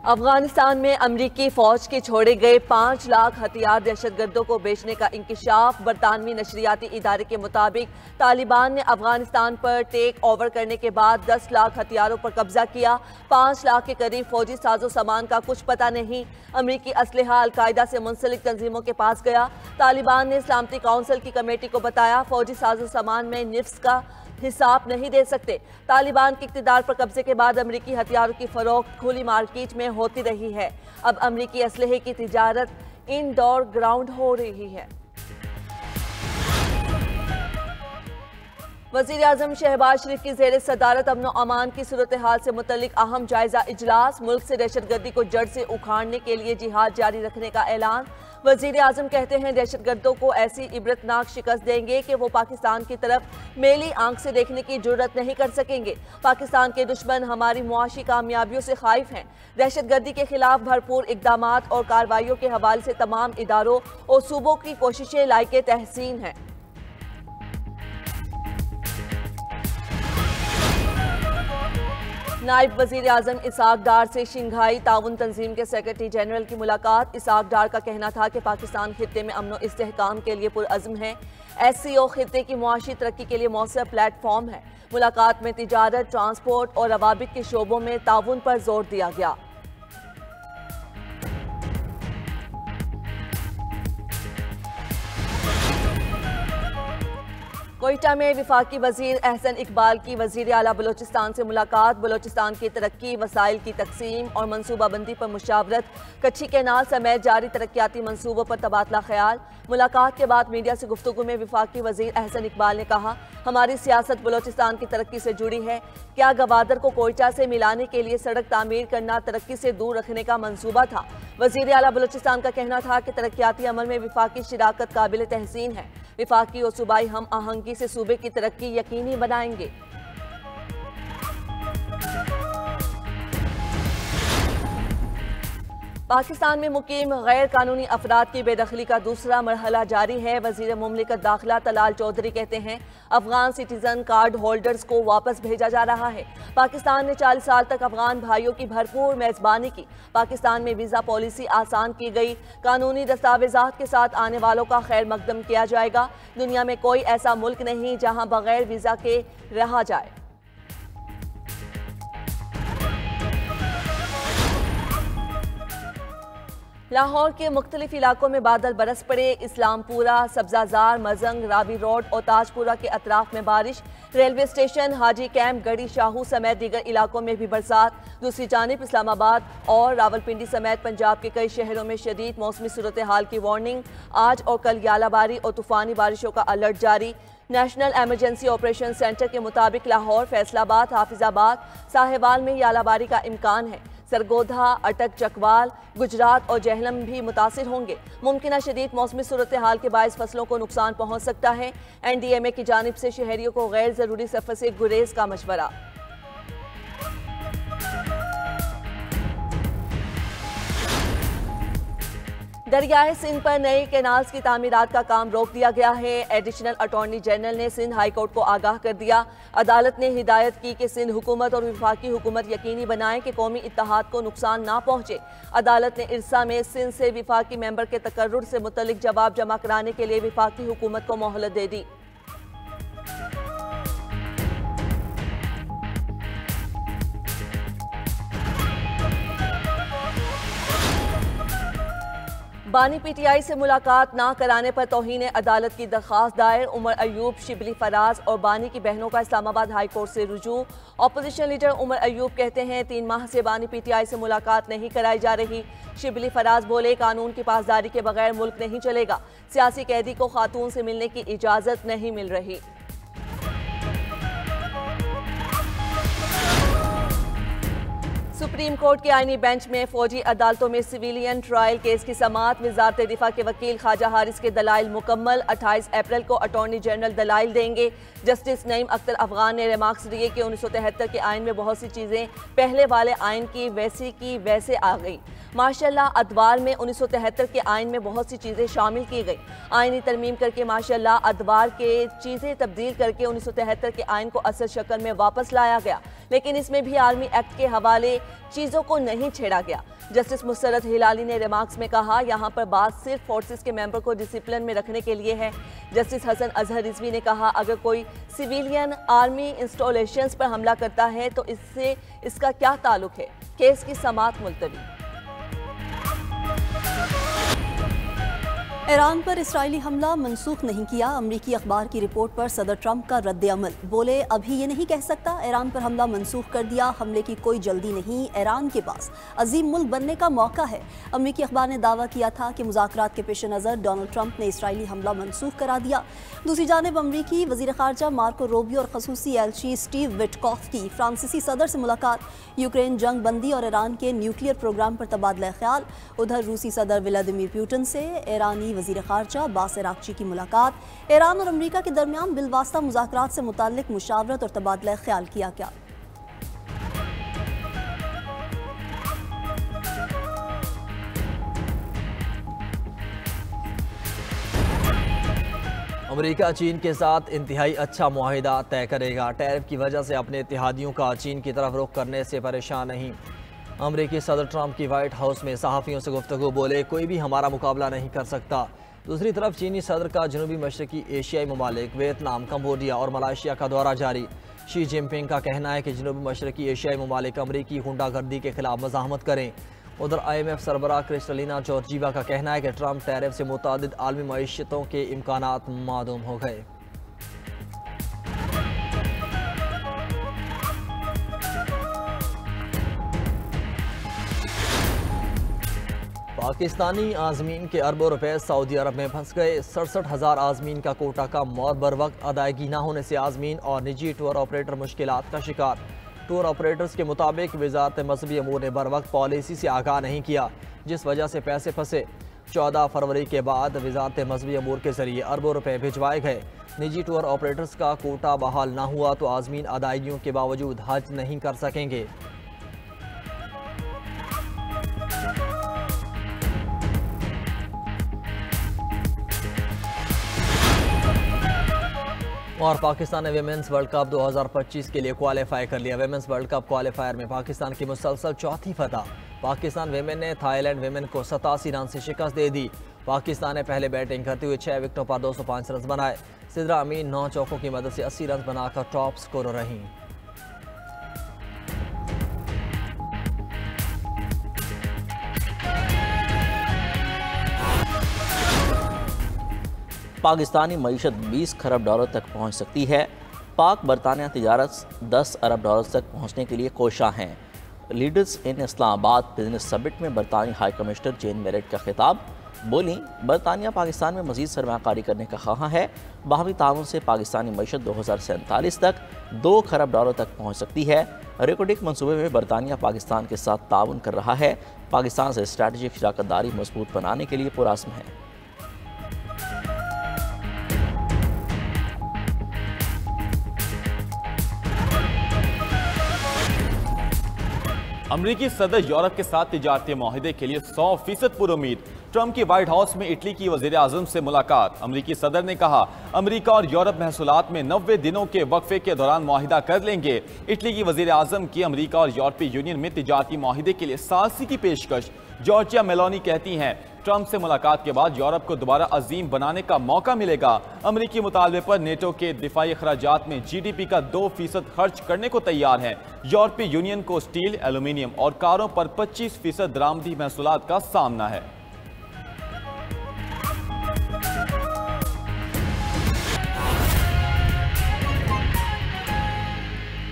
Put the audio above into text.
अफगानिस्तान में अमरीकी फौज के छोड़े गए 5 लाख हथियार दहशतगर्दों को बेचने का इंकशाफ। बरतानवी नशरियाती इदारे के मुताबिक तालिबान ने अफगानिस्तान पर टेक ओवर करने के बाद 10 लाख हथियारों पर कब्जा किया। 5 लाख के करीब फौजी साजो सामान का कुछ पता नहीं। अमरीकी असलहा अलकायदा से मुंसलिक तंजीमों के पास गया। तालिबान ने सलामती काउंसिल की कमेटी को बताया, फौजी साजो सामान में निफ्स का हिसाब नहीं दे सकते। तालिबान के इक़्तिदार पर कब्जे के बाद अमरीकी हथियारों की फरोख्त खुली मार्केट में होती रही है। अब अमरीकी असलहे की तिजारत इनडोर ग्राउंड हो रही है। वज़ीर-ए-आज़म शहबाज शरीफ की ज़ेर सदारत अमन और अमान की सूरत हाल से मुतल्लिक अहम जायजा इजलास। मुल्क से दहशतगर्दी को जड़ से उखाड़ने के लिए जिहाद जारी रखने का ऐलान। वज़ीर-ए-आज़म कहते हैं, दहशतगर्दों को ऐसी इबरतनाक शिकस्त देंगे कि वो पाकिस्तान की तरफ मेली आंख से देखने की जुर्रत नहीं कर सकेंगे। पाकिस्तान के दुश्मन हमारी मुआशी कामयाबियों से खाइफ हैं। दहशतगर्दी के खिलाफ भरपूर इक़दामात और कार्रवाइयों के हवाले से तमाम इदारों और सूबों की कोशिशें लायके तहसीन हैं। नायब वज़ीर आज़म इसहाक डार से शंघाई ताउन तंजीम के सेक्रेटरी जनरल की मुलाकात। इसहाक डार का कहना था कि पाकिस्तान खित्ते में अमन और इस्तेहकाम के लिए पुरअज़्म है। SCO खित्ते की मुआशी तरक्की के लिए मौसर प्लेटफॉर्म है। मुलाकात में तिजारत, ट्रांसपोर्ट और रवाबित के शोबों में ताउन पर जोर दिया गया। कोयटा में विफाकी वजीर एहसन इकबाल की वजीर आला बलोचिस्तान से मुलाकात। बलोचिस्तान की तरक्की, वसाइल की तकसीम और मनसूबाबंदी पर मुशावरत। कच्ची कैनाल समेत जारी तरक्याती मनसूबों पर तबादला ख्याल। मुलाकात के बाद मीडिया से गुफ्तगू में विफाकी वजीर एहसन इकबाल ने कहा, हमारी सियासत बलोचिस्तान की तरक्की से जुड़ी है। क्या गवादर को कोयटा से मिलाने के लिए सड़क तामीर करना तरक्की से दूर रखने का मंसूबा था? वजीर आला बलोचिस्तान का कहना था कि तरक्याती अमल में विफाकी शिराकत काबिल तहसीन है। विफाकी और सूबाई हम आहंगी से सूबे की तरक्की यकीनी बनाएंगे। पाकिस्तान में मुकीम गैर कानूनी अफराद की बेदखली का दूसरा मरहला जारी है। वजीर मुमलिकत दाखिला तलाल चौधरी कहते हैं, अफगान सिटीजन कार्ड होल्डर्स को वापस भेजा जा रहा है। पाकिस्तान ने 40 साल तक अफगान भाइयों की भरपूर मेजबानी की। पाकिस्तान में वीज़ा पॉलिसी आसान की गई। कानूनी दस्तावेजात के साथ आने वालों का खैर मकदम किया जाएगा। दुनिया में कोई ऐसा मुल्क नहीं जहां बगैर वीज़ा के रहा जाए। लाहौर के मुख्तलिफ इलाकों में बादल बरस पड़े। इस्लामपुरा, सब्जाजार, मजंग, रावी रोड और ताजपुरा के अतराफ में बारिश। रेलवे स्टेशन, हाजी कैंप, गढ़ी शाहू समेत दीगर इलाकों में भी बरसात। दूसरी जानिब इस्लामाबाद और रावलपिंडी समेत पंजाब के कई शहरों में शदीद मौसमी सूरत हाल की वार्निंग। आज और कल यालाबारी और तूफानी बारिशों का अलर्ट जारी। नेशनल एमरजेंसी ऑपरेशन सेंटर के मुताबिक लाहौर, फैसलाबाद, हाफिजाबाद, साहिवाल में यालाबारी का इम्कान है। सरगोधा, अटक, चकवाल, गुजरात और जहलम भी मुतासिर होंगे। मुमकिन शदीद मौसमी सूरत हाल के बायस फसलों को नुकसान पहुंच सकता है। NDMA की जानिब से शहरियों को गैर जरूरी सफर से गुरेज का मशवरा। दरियाए सिंध पर नए कैनाल्स की तामीरात का काम रोक दिया गया है। एडिशनल अटॉर्नी जनरल ने सिंध हाई कोर्ट को आगाह कर दिया। अदालत ने हिदायत की कि सिंध हुकूमत और वफाकी हुकूमत यकीनी बनाएं कि कौमी इत्तेहाद को नुकसान ना पहुंचे। अदालत ने इरसा में सिंध से वफाकी मेंबर के तकर्रुर से मुतल्लिक जवाब जमा कराने के लिए वफाकी हुकूमत को मोहलत दे दी। बानी PTI से मुलाकात ना कराने पर तौहीन अदालत की दरख्वास्त दायर। उमर अयूब, शिबली फराज और बानी की बहनों का इस्लामाबाद हाई कोर्ट से रुजू। अपोजिशन लीडर उमर अयूब कहते हैं, 3 माह से बानी PTI से मुलाकात नहीं कराई जा रही। शिबली फराज बोले, कानून की पासदारी के बगैर मुल्क नहीं चलेगा। सियासी कैदी को खातून से मिलने की इजाजत नहीं मिल रही। सुप्रीम कोर्ट के आईनी बेंच में फौजी अदालतों में सिविलियन ट्रायल केस की समाअत। वजारत दिफा के वकील ख्वाजा हारिस के दलाइल मुकम्मल। 28 अप्रैल को अटॉर्नी जनरल दलाइल देंगे। जस्टिस नईम अख्तर अफगान ने रिमार्क्स दिए कि 1973 के आइन में बहुत सी चीज़ें पहले वाले आइन की वैसे आ गई। माशाल्लाह अदवार में 1973 के आइन में बहुत सी चीज़ें शामिल की गई। आइनी तरमीम करके माशाल्लाह अदवार के चीज़ें तब्दील करके 1973 के आइन को असल शक्ल में वापस लाया गया। लेकिन इसमें भी आर्मी एक्ट के हवाले चीज़ों को नहीं छेड़ा गया। जस्टिस मुसर्रत हिलाली ने रिमार्क्स में कहा, यहाँ पर बात सिर्फ फोर्सेस के मेंबर को डिसिप्लिन में रखने के लिए है। जस्टिस हसन अजहर रिजवी ने कहा, अगर कोई सिविलियन आर्मी इंस्टॉलेशंस पर हमला करता है तो इससे इसका क्या ताल्लुक है। केस की समाअत मुलतवी। ईरान पर इस्राएली हमला मनसूख नहीं किया। अमरीकी अखबार की रिपोर्ट पर सदर ट्रंप का रद्द अमल। बोले, अभी ये नहीं कह सकता ईरान पर हमला मनसूख कर दिया। हमले की कोई जल्दी नहीं। ईरान के पास अजीम मुल्क बनने का मौका है। अमरीकी अखबार ने दावा किया था कि मुज़ाकरात के पेश नज़र डोनाल्ड ट्रंप ने इसराइली हमला मनसूख करा दिया। दूसरी जानिब अमरीकी वज़ीर ख़ारजा मार्को रूबियो और खसूसी एलची स्टीव विटकॉफ की फ्रांसीसी सदर से मुलाकात। यूक्रेन जंग बंदी और ईरान के न्यूक्लियर प्रोग्राम पर तबादला ख्याल। उधर रूसी सदर व्लादिमीर पुतिन से ईरानी वज़ीर ख़ारजा अब्बास अराग़ची की मुलाकात। ईरान और अमरीका के दरमियान बिलवास्ता मुज़ाकरात से मुताल्लिक़ मुशावरत और तबादला ख्याल किया गया। अमेरिका चीन के साथ इंतहाई अच्छा मुआहिदा तय करेगा। टैरिफ की वजह से अपने इत्तेहादियों का चीन की तरफ रुख करने से परेशान नहीं। अमरीकी सदर ट्रंप की वाइट हाउस में सहाफ़ियों से गुफ्तगू। बोले, कोई भी हमारा मुकाबला नहीं कर सकता। दूसरी तरफ चीनी सदर का जनूबी मशरकी एशियाई ममालिक वियतनाम, कंबोडिया और मलेशिया का दौरा जारी। शी जिनपिंग का कहना है कि जनूबी मशरकी एशियाई ममालिक अमरीकी गुंडागर्दी के खिलाफ मज़ाहमत करें। उधर IMF सरबराह क्रिस्टलिना जॉर्जिवा का कहना है कि ट्रंप टैरिफ से मुतादिद आलमी मईशतों के इम्कानात मादूम हो गए। पाकिस्तानी आज़मीन के अरबों रुपए सऊदी अरब में फंस गए। 67,000 आज़मीन का कोटा कम और बर वक्त अदायगी न होने से आज़मीन और निजी टूर ऑपरेटर मुश्किलात का शिकार। टूर ऑपरेटर्स के मुताबिक वजारत मजहबी अमूर ने बर वक्त पॉलिसी से आगाह नहीं किया, जिस वजह से पैसे फंसे। 14 फरवरी के बाद वजारत मजहबी अमूर के जरिए अरबों रुपए भिजवाए गए। निजी टूर ऑपरेटर्स का कोटा बहाल न हुआ तो आज़मीन अदायगियों के बावजूद हज नहीं कर सकेंगे। और पाकिस्तान ने विमेंस वर्ल्ड कप 2025 के लिए क्वालिफाई कर लिया। विमेंस वर्ल्ड कप क्वालिफायर में पाकिस्तान की मुसलसल चौथी फतह। पाकिस्तान विमेन ने थाईलैंड विमेन को 87 रन से शिकस्त दे दी। पाकिस्तान ने पहले बैटिंग करते हुए 6 विकेटों पर 205 रन बनाए। सिद्रा अमीन 9 चौकों की मदद से 80 रन बनाकर टॉप स्कोरर रहीं। पाकिस्तानी मईशत 20 खरब डॉलर तक पहुंच सकती है। पाक बरतानिया तिजारत 10 अरब डॉलर तक पहुंचने के लिए कोशां हैं। Leaders in Islamabad business summit में बरतानी हाई कमिश्नर जेन मेरेट का खिताब। बोली, बरतानिया पाकिस्तान में मजीद सरमायाकारी करने का ख्वाह है। बाहमी ताउन से पाकिस्तानी मईशत 2047 तक 2 खरब डॉलर तक पहुँच सकती है। रिकोडिक मनसूबे में बरतानिया पाकिस्तान के साथ ताउन कर रहा है। पाकिस्तान से स्ट्रैटेजिक शराकतदारी मजबूत बनाने के लिए पुरअज़्म है। अमरीकी सदर यूरोप के साथ तिजारती माहिदे के लिए 100% पुरुमीद। ट्रंप की व्हाइट हाउस में इटली की वजीर आजम से मुलाकात। अमरीकी सदर ने कहा, अमरीका और यूरोप महसूलात में 90 दिनों के वक्फे के दौरान मुआहिदा कर लेंगे। इटली की वजीर आजम की अमरीका और यूरोपीय यूनियन में तिजारती माहिदे के लिए सालसी की पेशकश। जॉर्जिया मेलोनी कहती हैं, ट्रंप से मुलाकात के बाद यूरोप को दोबारा अजीम बनाने का मौका मिलेगा। अमरीकी मुतालबे पर नेटो के दिफाई अखराजात में GDP का 2% खर्च करने को तैयार है। यूरोपीय यूनियन को स्टील, एल्यूमीनियम और कारों पर 25% दरामदी महसूलात का सामना है।